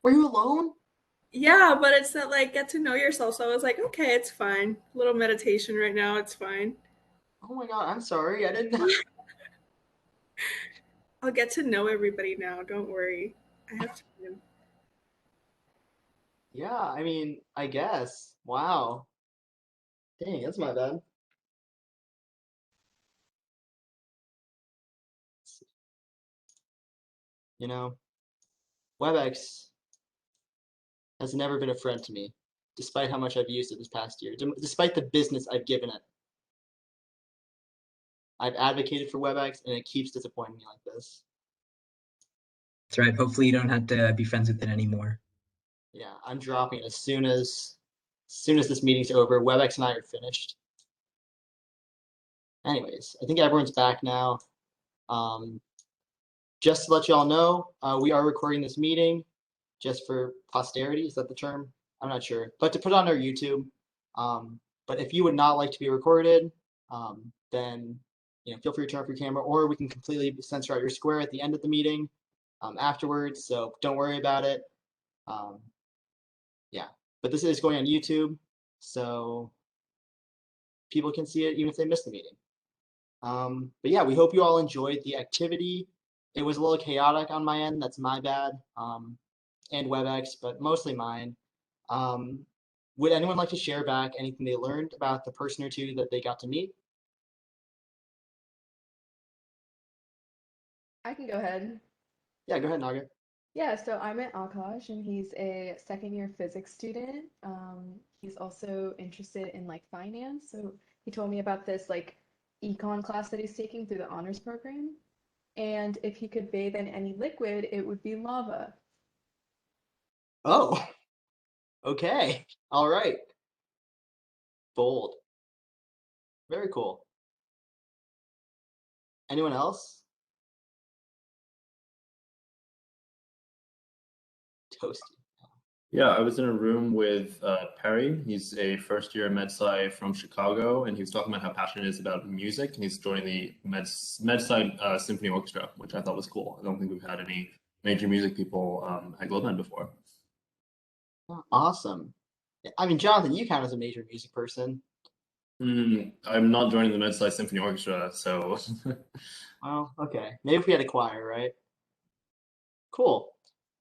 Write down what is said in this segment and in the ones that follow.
Were you alone? Yeah, but it's that like get to know yourself. So I was like, okay, it's fine. A little meditation right now, it's fine. Oh my God, I'm sorry. I didn't know. I'll get to know everybody now. Don't worry. I have time. Yeah, I mean, I guess. Wow. Dang, that's my bad. You know, WebEx has never been a friend to me, despite how much I've used it this past year, despite the business I've given it. I've advocated for WebEx and it keeps disappointing me like this. That's right. Hopefully you don't have to be friends with it anymore. Yeah, I'm dropping it as soon as this meeting's over. WebEx and I are finished. Anyways, I think everyone's back now. Um, just to let you all know, we are recording this meeting just for posterity. Is that the term? I'm not sure, but to put on our YouTube. But if you would not like to be recorded, then feel free to turn off your camera, or we can completely censor out your square at the end of the meeting afterwards. So don't worry about it. Um, yeah, but this is going on YouTube, so people can see it even if they miss the meeting. But yeah, we hope you all enjoyed the activity. It was a little chaotic on my end. That's my bad. And WebEx, but mostly mine. Um, would anyone like to share back anything they learned about the person or two that they got to meet? I can go ahead. Yeah, go ahead, Naga. Yeah, so I met Akash, and he's a second year physics student. He's also interested in like finance, so he told me about this like econ class that he's taking through the honors program. And if he could bathe in any liquid, it would be lava. Oh, okay. All right. Bold. Very cool. Anyone else? Toasty. Yeah, I was in a room with Perry. He's a first year med sci from Chicago, and he was talking about how passionate he is about music, and he's joining the med sci symphony orchestra, which I thought was cool. I don't think we've had any major music people at Glowman before. Awesome. I mean, Jonathan, you count as a major music person. I'm not joining the med sci symphony orchestra, so Well, okay. Maybe if we had a choir, right? Cool.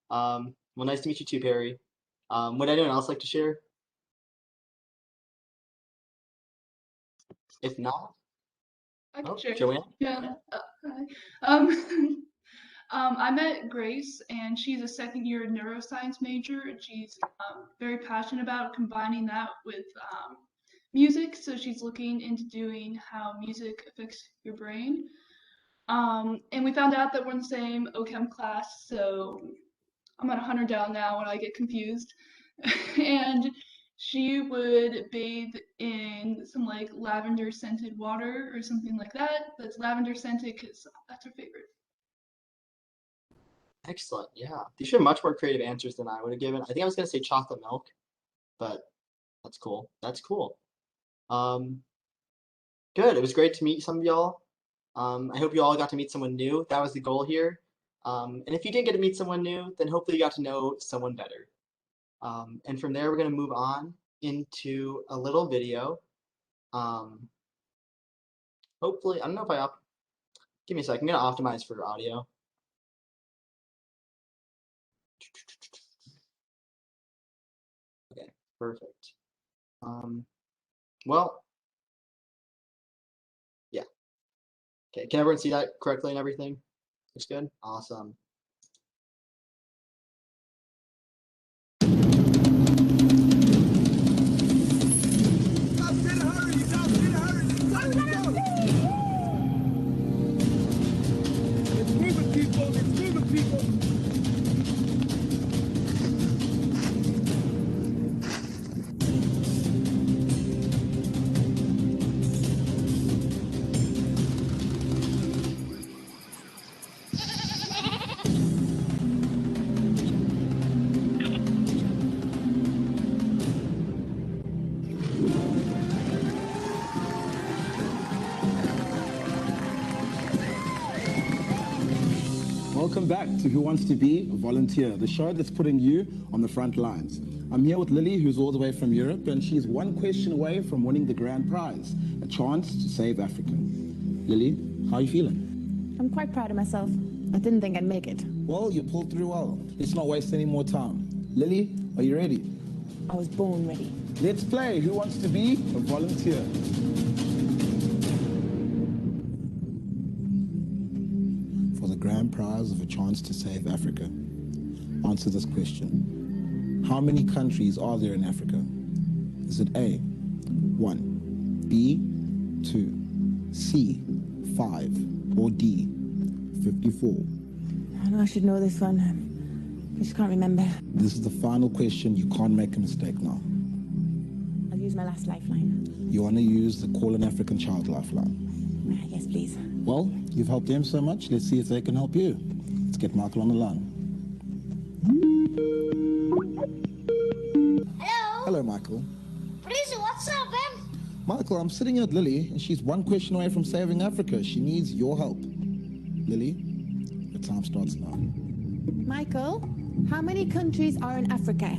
Well, nice to meet you too, Perry. Would anyone else like to share? If not, I can oh, share. Joanne? Yeah. Hi. Um, I met Grace, and she's a second year neuroscience major, and she's very passionate about combining that with music. So she's looking into doing how music affects your brain. And we found out that we're in the same OChem class, so I'm gonna hunt her down now when I get confused. And she would bathe in some like lavender scented water or something like that. That's lavender scented because that's her favorite. Excellent. Yeah. These are much more creative answers than I would have given. I think I was going to say chocolate milk, but that's cool. That's cool. Um, good. It was great to meet some of y'all. I hope you all got to meet someone new. That was the goal here. And if you didn't get to meet someone new, then hopefully you got to know someone better. And from there, we're going to move on into a little video. Hopefully, I don't know if give me a second. I'm going to optimize for audio. Okay, perfect. Well, yeah. Okay, can everyone see that correctly and everything? Looks good? Awesome. It's moving, people. It's moving, people. Welcome back to Who Wants to Be a Volunteer, the show that's putting you on the front lines. I'm here with Lily, who's all the way from Europe, and she's one question away from winning the grand prize, a chance to save Africa. Lily, how are you feeling? I'm quite proud of myself. I didn't think I'd make it. Well, you pulled through well. Let's not waste any more time. Lily, are you ready? I was born ready. Let's play Who Wants to Be a Volunteer. For the grand prize of a chance to save Africa, answer this question. How many countries are there in Africa? Is it A, 1, B, 2, C, 5, or D, 54? I know I should know this one. I just can't remember. This is the final question. You can't make a mistake now. I'll use my last lifeline. You want to use the Call an African Child lifeline. Yes, please. Well, you've helped them so much. Let's see if they can help you. Let's get Michael on the line. Hello. Hello, Michael. Producer, what's up, man? Michael, I'm sitting here with Lily, and she's one question away from saving Africa. She needs your help. Lily, your time starts now. Michael, how many countries are in Africa?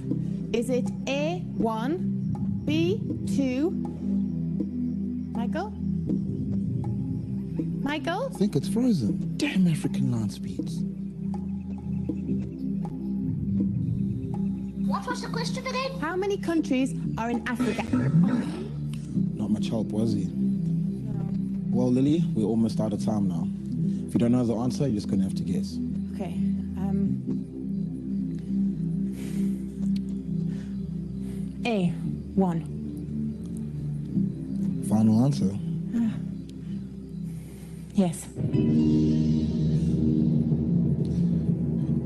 Is it A, 1, B, 2? Michael? Michael? I think it's frozen. Damn African land speeds. What was the question again? How many countries are in Africa? Not much help, was he? Well, Lily, we're almost out of time now. If you don't know the answer, you're just going to have to guess. Okay. A, 1. Final answer. Yes.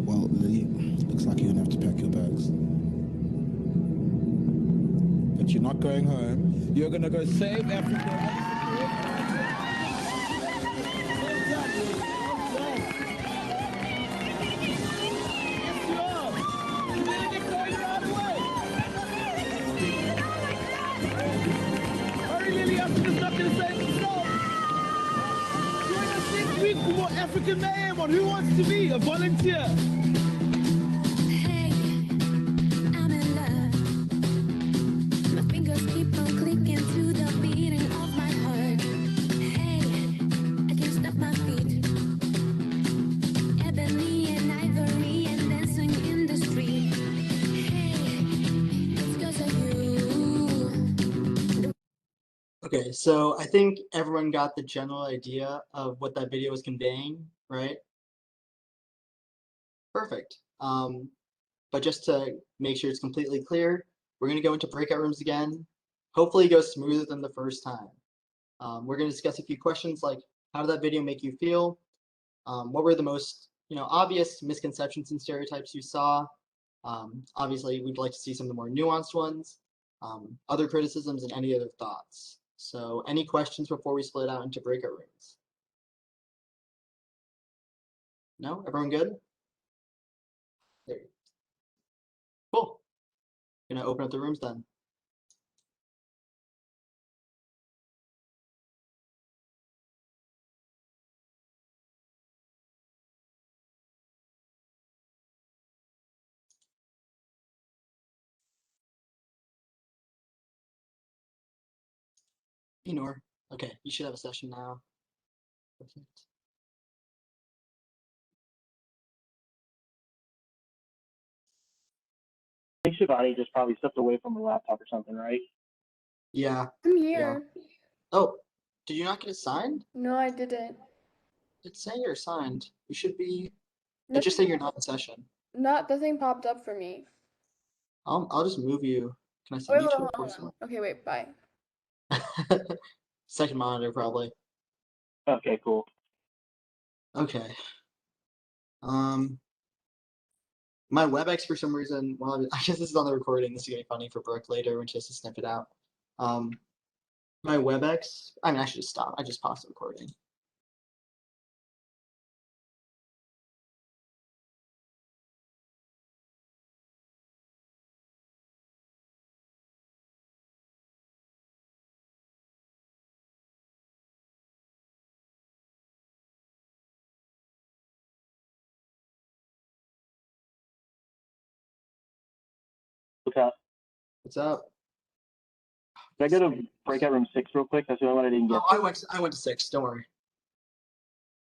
Well, Lily, looks like you're going to have to pack your bags. But you're not going home. You're going to go save Africa. For more African Mayhem on Who Wants to Be a Volunteer. Hey, I'm in love. My fingers keep on clicking to the beating of my heart. Hey, I can't stop my feet. Ebony and ivory and dancing in the street. Hey, it's 'cause of you. Okay, so I think everyone got the general idea of what that video was conveying, right? Perfect. But just to make sure it's completely clear, we're going to go into breakout rooms again. Hopefully it goes smoother than the first time. We're going to discuss a few questions like, how did that video make you feel? What were the most, obvious misconceptions and stereotypes you saw? Obviously, we'd like to see some of the more nuanced ones, other criticisms, and any other thoughts. So any questions before we split out into breakout rooms? No? Everyone good? There. Cool. Gonna open up the rooms then. Enor. Okay, you should have a session now. Perfect. I think Shivani just probably stepped away from her laptop or something, right? Yeah. I'm here. Oh, did you not get assigned? No, I didn't. It's saying you're assigned. You should be. It's Nothing, just saying you're not in session. nothing popped up for me. I'll just move you. Can I Wait, send you to hold a on, course? hold on. Okay, wait, bye. Second monitor probably. Okay, cool. Okay. My WebEx for some reason. Well, I guess this is on the recording. This is gonna be funny for Brooke later when she has to snip it out. My WebEx. I mean, I should just stop. I just paused the recording. What's up? What's up? Can I go to breakout room 6 real quick? That's the only one I didn't get. Oh, I went to 6. Don't worry.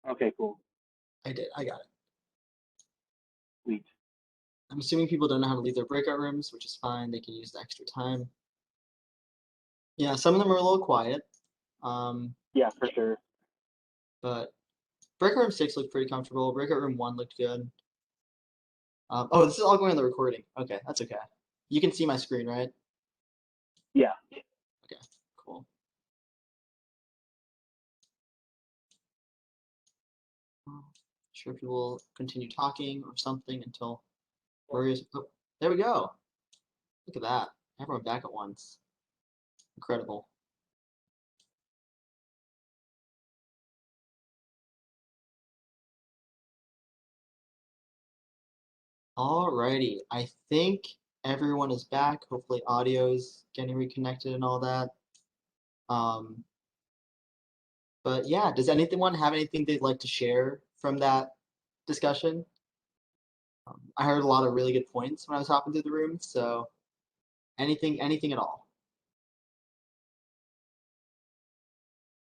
Okay, cool. I did. I got it. Sweet. I'm assuming people don't know how to leave their breakout rooms, which is fine. They can use the extra time. Yeah, some of them are a little quiet. Yeah, for sure. But breakout room 6 looked pretty comfortable. Breakout room 1 looked good. Oh, this is all going on the recording. Okay, that's okay. You can see my screen, right? Yeah. Okay, cool. Sure people will continue talking or something until Maria's. Oh, there we go. Look at that. Everyone back at once. Incredible. Alrighty, I think everyone is back. Hopefully audio's getting reconnected and all that. But yeah, does anyone have anything they'd like to share from that discussion? I heard a lot of really good points when I was hopping through the room, so anything at all.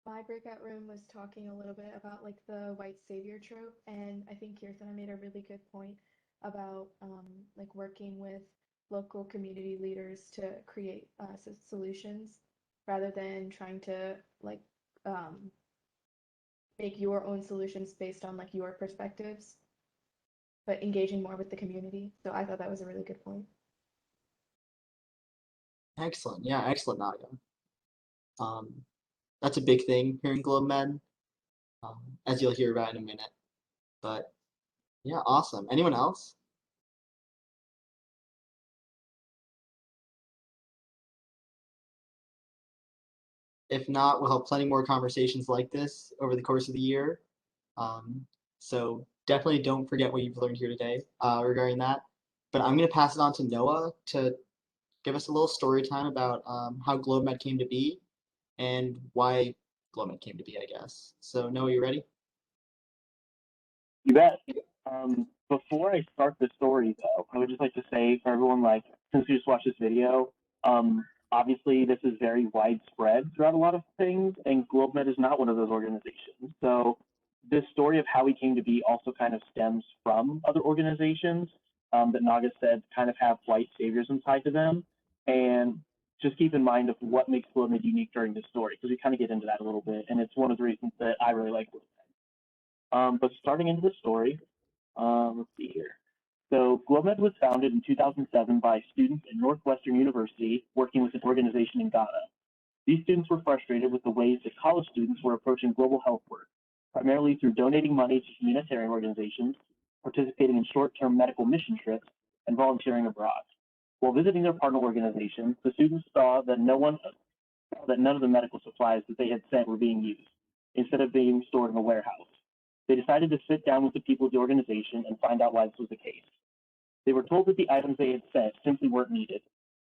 My breakout room was talking a little bit about like the white savior trope, and I think Kirtana made a really good point about like working with local community leaders to create solutions rather than trying to like make your own solutions based on like your perspectives, but engaging more with the community. So I thought that was a really good point. Excellent. Yeah, excellent, Naga. That's a big thing here in GlobeMed, as you'll hear about in a minute. But yeah, awesome. Anyone else? If not, we'll have plenty more conversations like this over the course of the year. So definitely don't forget what you've learned here today regarding that. But I'm going to pass it on to Noah to give us a little story time about how GlobeMed came to be and why GlobeMed came to be, I guess. So Noah, you ready? You bet. Before I start the story, though, I would just like to say for everyone, like, since you just watched this video, obviously this is very widespread throughout a lot of things, and GlobeMed is not one of those organizations. So this story of how we came to be also kind of stems from other organizations that Naga said kind of have white saviors inside to them. And just keep in mind of what makes GlobeMed unique during this story, because we kind of get into that a little bit, and it's one of the reasons that I really like GlobeMed. But starting into the story, let's see here. So GlobeMed was founded in 2007 by students at Northwestern University working with an organization in Ghana. These students were frustrated with the ways that college students were approaching global health work, primarily through donating money to humanitarian organizations, participating in short-term medical mission trips, and volunteering abroad. While visiting their partner organizations, the students saw that none of the medical supplies that they had sent were being used, instead of being stored in a warehouse. They decided to sit down with the people of the organization and find out why this was the case. They were told that the items they had sent simply weren't needed.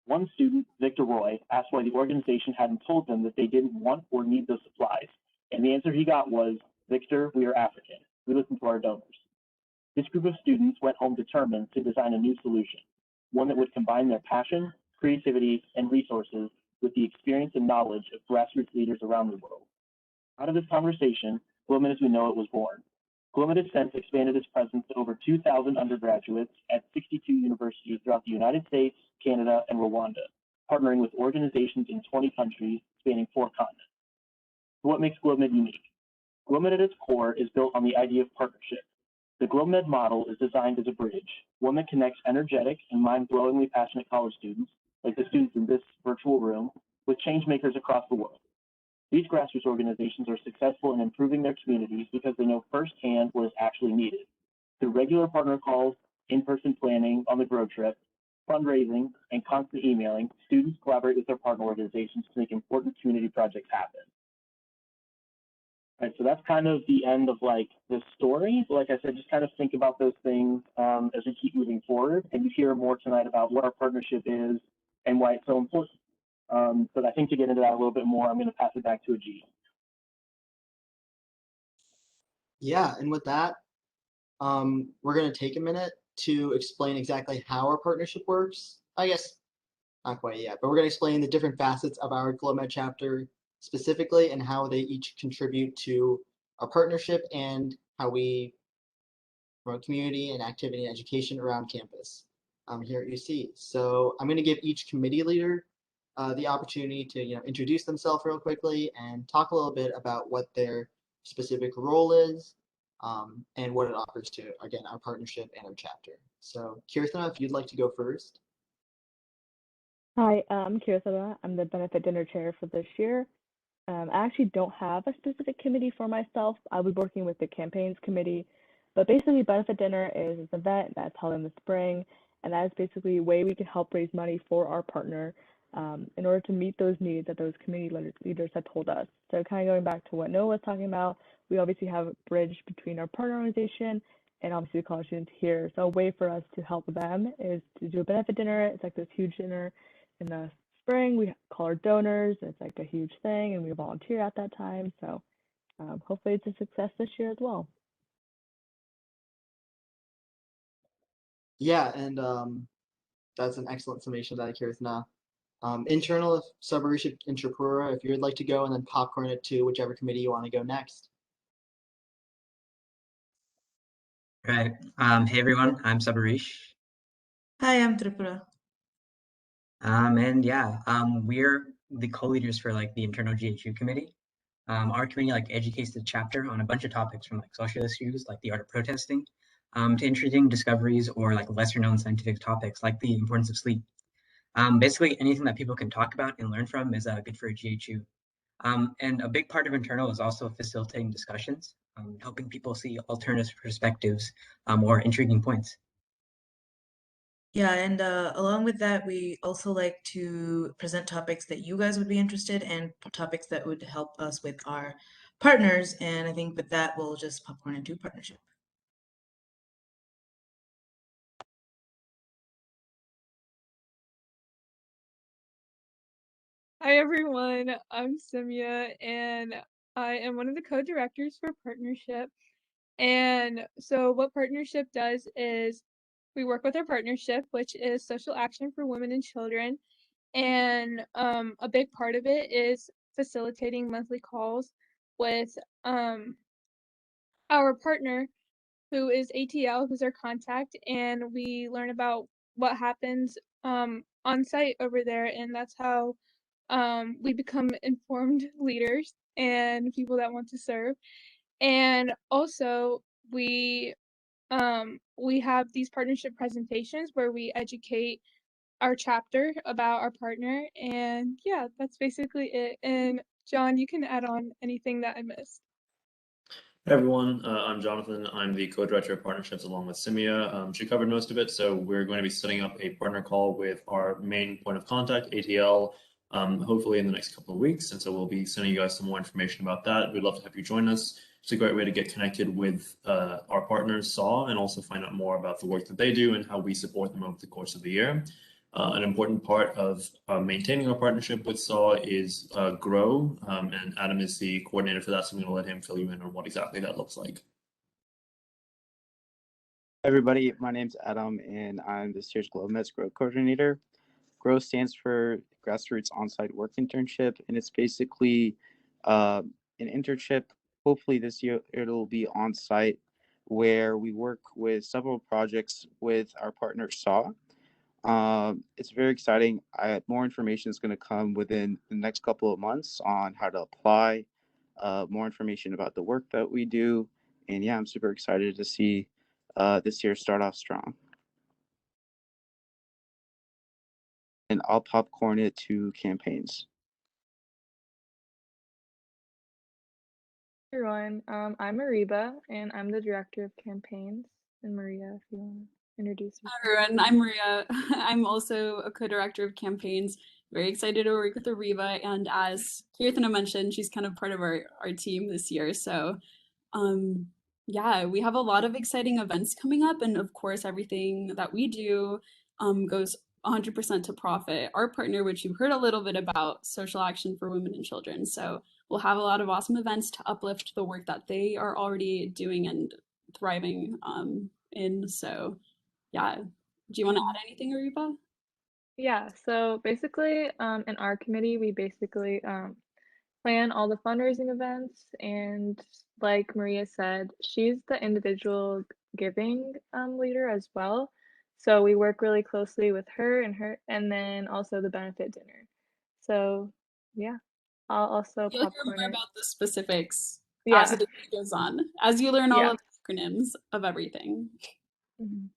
One student, Victor Roy, asked why the organization hadn't told them that they didn't want or need those supplies, and the answer he got was, "Victor, we are African. We listen to our donors." This group of students went home determined to design a new solution, one that would combine their passion, creativity, and resources with the experience and knowledge of grassroots leaders around the world. Out of this conversation, GlobeMed as we know it was born. GlobeMed has since expanded its presence to over 2,000 undergraduates at 62 universities throughout the United States, Canada, and Rwanda, partnering with organizations in 20 countries spanning 4 continents. So what makes GlobeMed unique? GlobeMed at its core is built on the idea of partnership. The GlobeMed model is designed as a bridge, one that connects energetic and mind-blowingly passionate college students, like the students in this virtual room, with change makers across the world. These grassroots organizations are successful in improving their communities because they know firsthand what is actually needed. Through regular partner calls, in-person planning on the Grow Trip, fundraising, and constant emailing, students collaborate with their partner organizations to make important community projects happen. All right, so that's kind of the end of like the story. Like I said, just kind of think about those things as we keep moving forward, and you hear more tonight about what our partnership is and why it's so important. But I think to get into that a little bit more, I'm going to pass it back to Ajit. Yeah, and with that, we're going to take a minute to explain exactly how our partnership works. I guess Not quite yet, but we're going to explain the different facets of our GlowMed chapter specifically and how they each contribute to our partnership and how we promote community and activity and education around campus here at UC. So I'm going to give each committee leader the opportunity to introduce themselves real quickly and talk a little bit about what their specific role is and what it offers to, again, our partnership and our chapter. So Kirthana, if you'd like to go first. Hi, I'm Kirthana. I'm the benefit dinner chair for this year. I actually don't have a specific committee for myself. I'll be working with the campaigns committee, but basically benefit dinner is an event that's held in the spring, and that is basically a way we can help raise money for our partner in order to meet those needs that those community leaders have told us. So kind of going back to what Noah was talking about, we obviously have a bridge between our partner organization and obviously the college students here. So a way for us to help them is to do a benefit dinner. It's like this huge dinner in the spring. We call our donors. It's like a huge thing, and we volunteer at that time. So hopefully it's a success this year as well. Yeah, and that's an excellent summation of that, Kirthana. Internal, Sabarisha and Tripura, if you would like to go, and then popcorn it to whichever committee you want to go next. Right. Hey everyone, I'm Sabarish. Hi, I'm Tripura. And yeah, we're the co-leaders for like the internal GHU committee. Our committee like educates the chapter on a bunch of topics from like social issues like the art of protesting to interesting discoveries or like lesser known scientific topics like the importance of sleep. Basically anything that people can talk about and learn from is good for a GHU. And a big part of internal is also facilitating discussions, helping people see alternative perspectives or intriguing points. Yeah, and along with that, we also like to present topics that you guys would be interested in, topics that would help us with our partners. And I think with that, we'll just popcorn into partnership. Hi everyone, I'm Simia and I am one of the co-directors for Partnership. And so what Partnership does is we work with our partnership, which is Social Action for Women and Children. And a big part of it is facilitating monthly calls with our partner, who is ATL, who's our contact, and we learn about what happens on site over there, and that's how we become informed leaders and people that want to serve. And also we have these partnership presentations where we educate our chapter about our partner, and yeah, that's basically it. And John, you can add on anything that I missed. Hey everyone, I'm Jonathan. I'm the co-director of partnerships along with Simia. She covered most of it, so we're going to be setting up a partner call with our main point of contact, ATL, hopefully in the next couple of weeks. And so we'll be sending you guys some more information about that. We'd love to have you join us. It's a great way to get connected with our partners, SAW, and also find out more about the work that they do and how we support them over the course of the year. An important part of maintaining our partnership with SAW is Grow, and Adam is the coordinator for that, so I'm going to let him fill you in on what exactly that looks like. Hi everybody, my name's Adam, and I'm this year's GlowMed's Grow coordinator. Grow stands for Grassroots On-Site Work Internship, and it's basically an internship. Hopefully this year it'll be on-site, where we work with several projects with our partner SAW. It's very exciting. More information is going to come within the next couple of months on how to apply, more information about the work that we do. And yeah, I'm super excited to see this year start off strong. And I'll popcorn it to campaigns. Hey everyone, I'm Mariba, and I'm the director of campaigns. And Maria, if you want to introduce yourself. Hi everyone, I'm Maria. I'm also a co-director of campaigns. Very excited to work with Ariba, and as Kirthana mentioned, she's kind of part of our team this year. So yeah, we have a lot of exciting events coming up, and of course everything that we do goes 100% to profit our partner, which you've heard a little bit about, Social Action for Women and Children. So we'll have a lot of awesome events to uplift the work that they are already doing and thriving in. So yeah, do you want to add anything, Ariba? Yeah, so basically, in our committee, we basically plan all the fundraising events, and like Maria said, she's the individual giving leader as well. So we work really closely with her, and then also the benefit dinner. So yeah, I'll also You'll hear popcorn more it. about the specifics as Yeah. the day goes on, as you learn all Yeah. of the acronyms of everything. Mhm.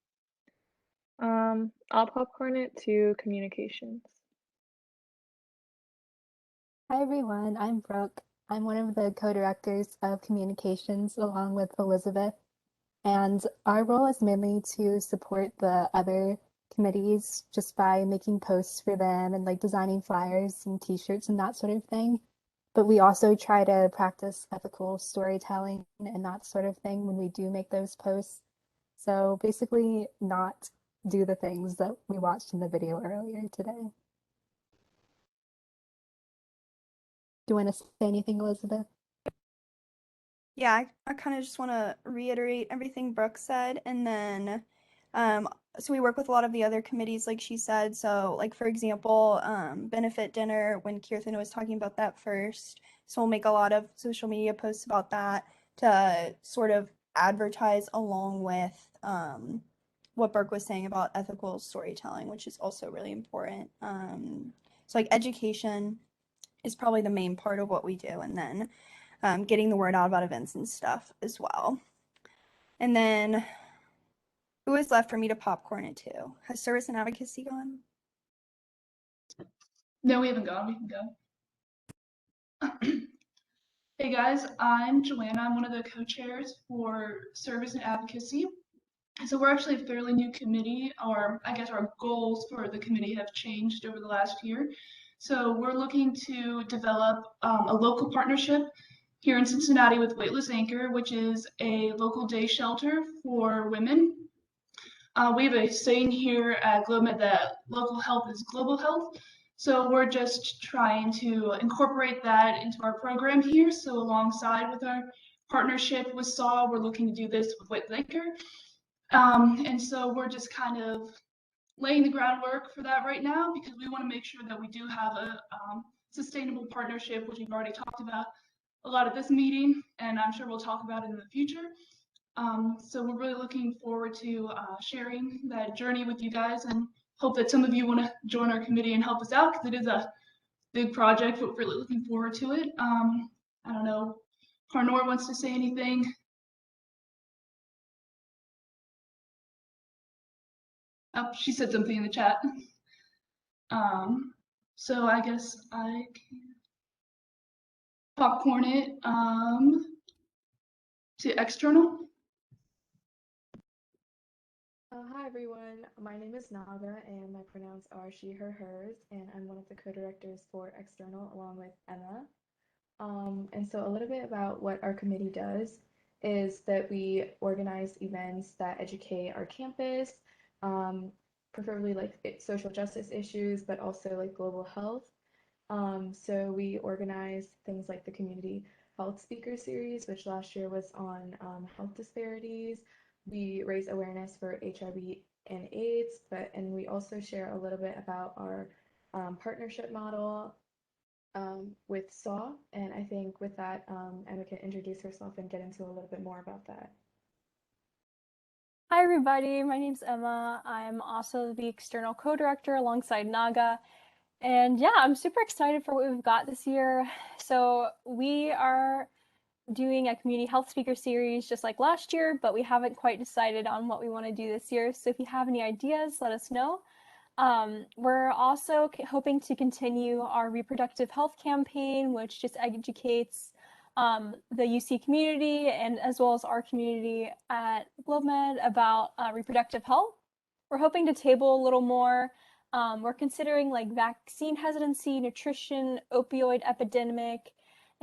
I'll popcorn it to communications. Hi everyone, I'm Brooke. I'm one of the co-directors of communications along with Elizabeth. And our role is mainly to support the other committees just by making posts for them and like designing flyers and t-shirts and that sort of thing. But we also try to practice ethical storytelling and that sort of thing when we do make those posts. So basically not do the things that we watched in the video earlier today. Do you want to say anything, Elizabeth? Yeah, I kind of just want to reiterate everything Brooke said. And then, so we work with a lot of the other committees, like she said. So, like, for example, benefit dinner, when Kirthan was talking about that first. So, we'll make a lot of social media posts about that to sort of advertise along with what Brooke was saying about ethical storytelling, which is also really important. So, like, education is probably the main part of what we do. And then, getting the word out about events and stuff as well. And then, who is left for me to popcorn it to? Has service and advocacy gone? No, we haven't gone. We can go. Hey guys, I'm Joanna. I'm one of the co-chairs for service and advocacy. So we're actually a fairly new committee, or I guess our goals for the committee have changed over the last year. So we're looking to develop a local partnership here in Cincinnati with Weightless Anchor, which is a local day shelter for women. We have a saying here at GlobeMed that local health is global health. So we're just trying to incorporate that into our program here. So alongside with our partnership with SAW, we're looking to do this with Weightless Anchor. And so we're just kind of laying the groundwork for that right now because we want to make sure that we do have a sustainable partnership, which we've already talked about a lot at this meeting, and I'm sure we'll talk about it in the future. So we're really looking forward to sharing that journey with you guys and hope that some of you want to join our committee and help us out because it is a big project, but we're really looking forward to it. I don't know, Harnor wants to say anything. Oh, she said something in the chat. So I guess I can popcorn it to external. Hi everyone, my name is Naga and my pronouns are she, her, hers, and I'm one of the co-directors for External along with Emma. And so a little bit about what our committee does is that we organize events that educate our campus, preferably like social justice issues, but also like global health. So we organize things like the Community Health Speaker Series, which last year was on health disparities. We raise awareness for HIV and AIDS, and we also share a little bit about our partnership model with SAW. And I think with that, Emma can introduce herself and get into a little bit more about that. Hi everybody, my name's Emma. I'm also the external co-director alongside Naga. And yeah, I'm super excited for what we've got this year. So we are doing a community health speaker series just like last year, but we haven't quite decided on what we want to do this year. So if you have any ideas, let us know. We're also hoping to continue our reproductive health campaign, which just educates the UC community and as well as our community at GlobeMed about reproductive health. We're hoping to table a little more. We're considering like vaccine hesitancy, nutrition, opioid epidemic,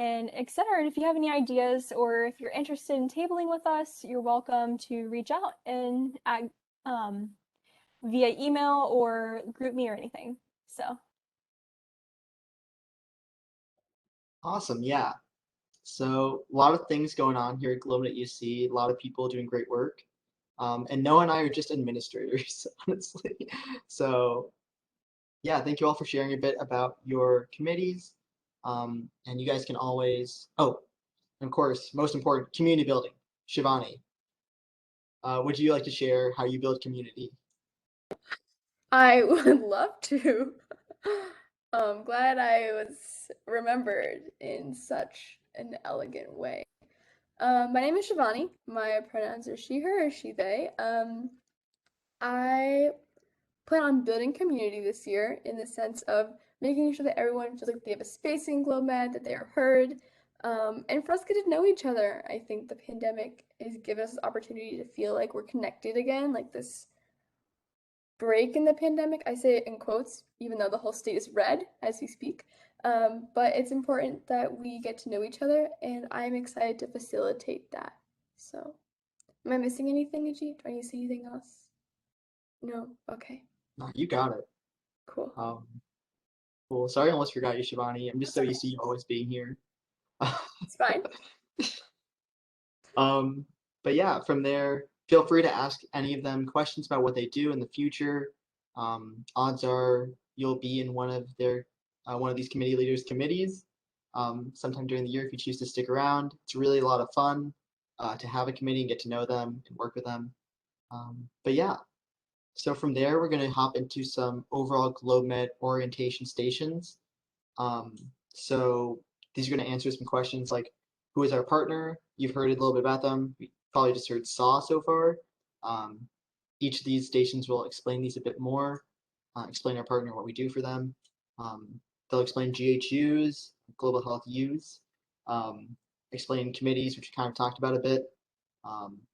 and etc. And if you have any ideas or if you're interested in tabling with us, you're welcome to reach out and via email or group me or anything. So Awesome, yeah. So a lot of things going on here at GlobeNet UC, a lot of people doing great work. And Noah and I are just administrators, honestly. So yeah, thank you all for sharing a bit about your committees. And you guys can always, oh, and of course, most important, community building. Shivani, would you like to share how you build community? I would love to. Glad I was remembered in such an elegant way. My name is Shivani. My pronouns are she, her, or she, they. I plan on building community this year in the sense of making sure that everyone feels like they have a space in GlobeMed, that they are heard, and for us to get to know each other. I think the pandemic has given us this opportunity to feel like we're connected again, like this break in the pandemic. I say it in quotes, even though the whole state is red as we speak. But it's important that we get to know each other, and I'm excited to facilitate that. So, am I missing anything, Ajit? Do I need to say anything else? No? Okay, No, you got it. cool. Cool. Sorry, I almost forgot you, Shivani. I'm just so used to you always being here. It's fine. But yeah, from there, feel free to ask any of them questions about what they do in the future. Odds are you'll be in one of these committee leaders' committees sometime during the year if you choose to stick around. It's really a lot of fun to have a committee and get to know them and work with them. But yeah, so from there, we're going to hop into some overall GlobeMed orientation stations. So these are going to answer some questions like, who is our partner? You've heard a little bit about them. We probably just heard SAW so far. Each of these stations will explain these a bit more, explain our partner, what we do for them. They'll explain GHUs, global health U's, explain committees, which we kind of talked about a bit,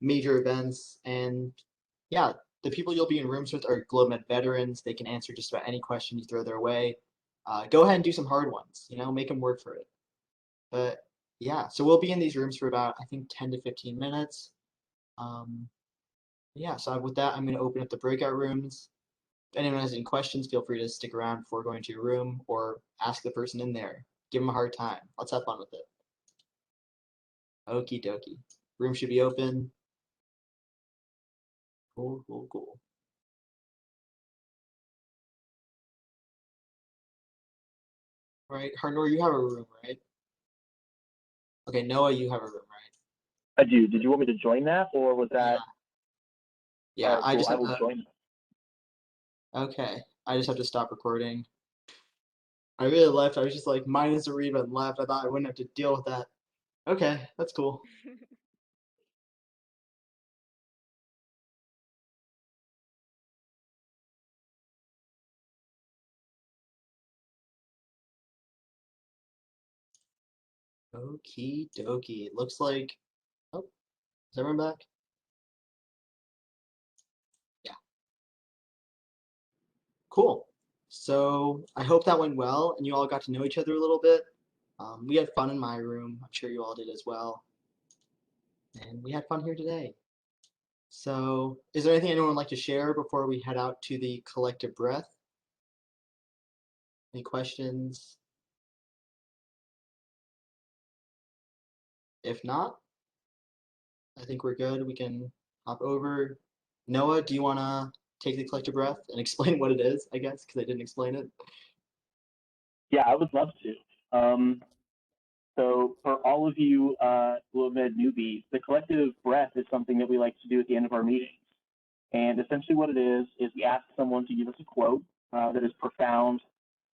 major events, and yeah, the people you'll be in rooms with are GlobeMed veterans. They can answer just about any question you throw their way. Go ahead and do some hard ones, make them work for it. But yeah, so we'll be in these rooms for about, I think, 10 to 15 minutes. Yeah, so with that, I'm going to open up the breakout rooms. If anyone has any questions, feel free to stick around before going to your room or ask the person in there. Give them a hard time. Let's have fun with it. Okie dokie. Room should be open. Cool, cool, cool. All right, Harnor, you have a room, right? Okay, Noah, you have a room, right? I do. Did you want me to join that, or was that? Yeah, Alright, I cool. just I have will to. join. Okay, I just have to stop recording. I really left. I was just like minus Ariba and left. I thought I wouldn't have to deal with that. Okay, that's cool. Okie dokie. Looks like. Oh, is everyone back? Yeah. Cool. So I hope that went well and you all got to know each other a little bit. We had fun in my room. I'm sure you all did as well. And we had fun here today. So is there anything anyone would like to share before we head out to the collective breath? Any questions? If not, I think we're good. We can hop over. Noah, do you want to take the collective breath and explain what it is, I guess, because I didn't explain it? Yeah, I would love to. So for all of you GlobeMed newbies, the collective breath is something that we like to do at the end of our meetings. And essentially what it is we ask someone to give us a quote that is profound,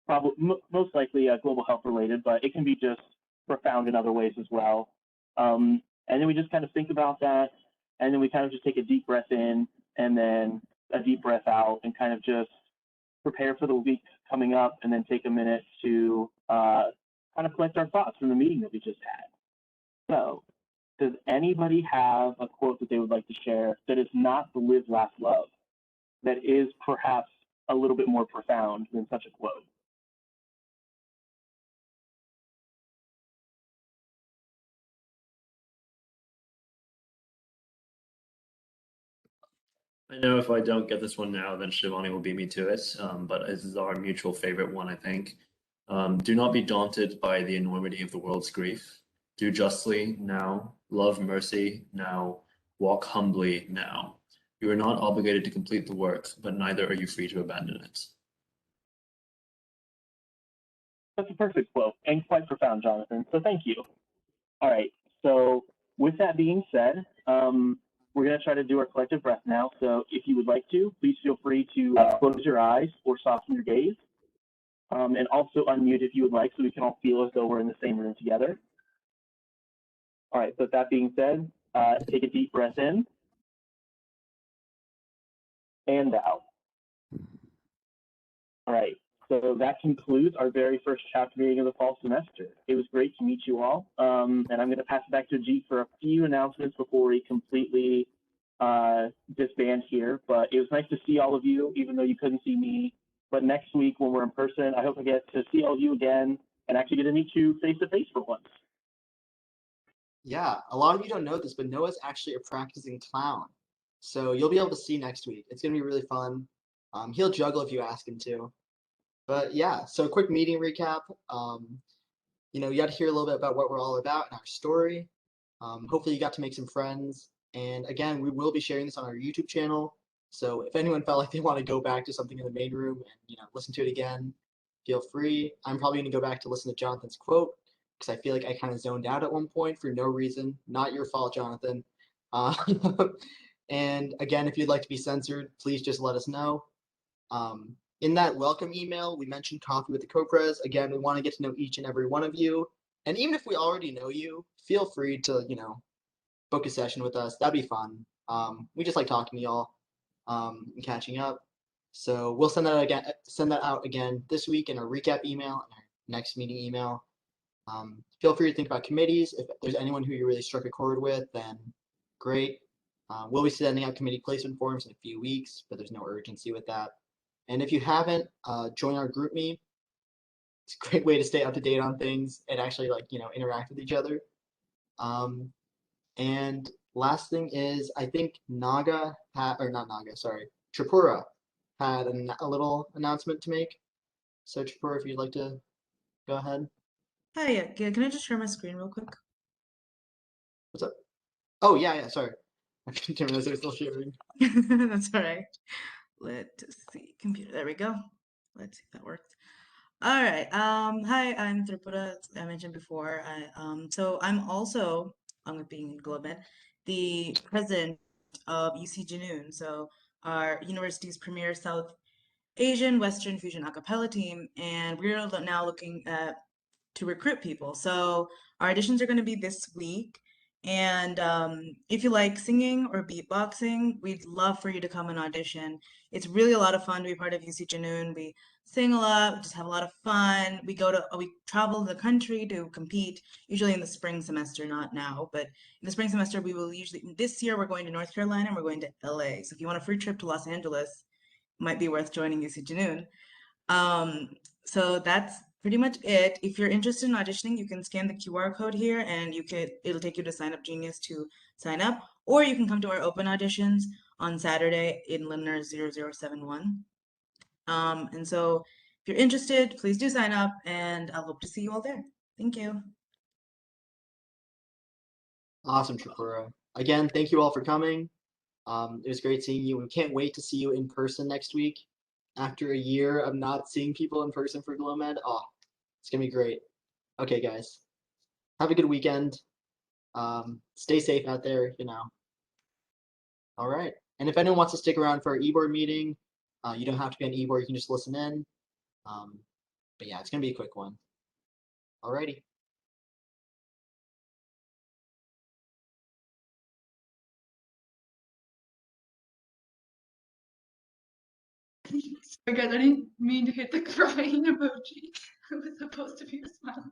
probably most likely global health related, but it can be just profound in other ways as well. And then we just kind of think about that, and then we kind of just take a deep breath in and then a deep breath out and kind of just prepare for the week coming up, and then take a minute to kind of collect our thoughts from the meeting that we just had. So, does anybody have a quote that they would like to share that is not the live, laugh, love, that is perhaps a little bit more profound than such a quote? I know if I don't get this one now, then Shivani will beat me to it. But this is our mutual favorite one, I think. Do not be daunted by the enormity of the world's grief. Do justly now, love mercy now, walk humbly now. You are not obligated to complete the work, but neither are you free to abandon it. That's a perfect quote and quite profound, Jonathan. So thank you. All right. So with that being said, we're going to try to do our collective breath now. So if you would like to, please feel free to close your eyes or soften your gaze. And also unmute if you would like so we can all feel as though we're in the same room together. All right. So with that being said, take a deep breath in and out. All right. So that concludes our very first chapter meeting of the fall semester. It was great to meet you all. And I'm going to pass it back to G for a few announcements before we completely disband here. But it was nice to see all of you, even though you couldn't see me. But next week when we're in person, I hope I get to see all of you again and actually get to meet you face to face for once. Yeah, a lot of you don't know this, but Noah's actually a practicing clown. So you'll be able to see next week. It's going to be really fun. He'll juggle if you ask him to. But yeah, so a quick meeting recap. You know, you got to hear a little bit about what we're all about and our story. Hopefully you got to make some friends. And again, we will be sharing this on our YouTube channel. So if anyone felt like they want to go back to something in the main room and, you know, listen to it again, feel free. I'm probably going to go back to listen to Jonathan's quote because I feel like I kind of zoned out at one point for no reason. Not your fault, Jonathan. And again, if you'd like to be censored, please just let us know. In that welcome email, we mentioned Coffee with the Copras. Again, we want to get to know each and every one of you. And even if we already know you, feel free to, you know, book a session with us. That'd be fun. We just like talking to y'all and catching up. So we'll send that out again this week in a recap email and our next meeting email. Feel free to think about committees. If there's anyone who you really struck a chord with, then great. We'll be sending out committee placement forms in a few weeks, but there's no urgency with that. And if you haven't, join our GroupMe. It's a great way to stay up to date on things and actually, like, you know, interact with each other. And last thing is, I think Tripura had a little announcement to make. So Tripura, if you'd like to go ahead. Hi, yeah, can I just share my screen real quick? What's up? Oh, yeah, sorry. I didn't realize I was still sharing. That's all right. Let's see, computer, there we go. Let's see if that works. All right, hi, I'm Tripura, as I mentioned before. So I'm also, along with being in GlobeMed, the president of UC Janoon, so our university's premier South Asian Western Fusion a cappella team, and we're now looking to recruit people. So our auditions are going to be this week. And if you like singing or beatboxing, we'd love for you to come and audition. It's really a lot of fun to be part of UC Janoon. We sing a lot, we just have a lot of fun. We travel the country to compete, usually in the spring semester, not now, but in the spring semester, we will usually, this year we're going to North Carolina and we're going to LA. So if you want a free trip to Los Angeles, it might be worth joining UC Janoon. So that's pretty much it. If you're interested in auditioning, you can scan the QR code here and it'll take you to Sign Up Genius to sign up, or you can come to our open auditions on Saturday in Lindner 0071. And so if you're interested, please do sign up and I'll hope to see you all there. Thank you. Awesome, Tripura. Again, thank you all for coming. It was great seeing you. We can't wait to see you in person next week. After a year of not seeing people in person for GlobeMed, it's gonna be great. Okay, guys, have a good weekend. Stay safe out there, you know. All right, and if anyone wants to stick around for our e-board meeting, you don't have to be on e-board, you can just listen in. But yeah, it's gonna be a quick one. Alrighty. Sorry guys, I didn't mean to hit the crying emoji. It was supposed to be a smile.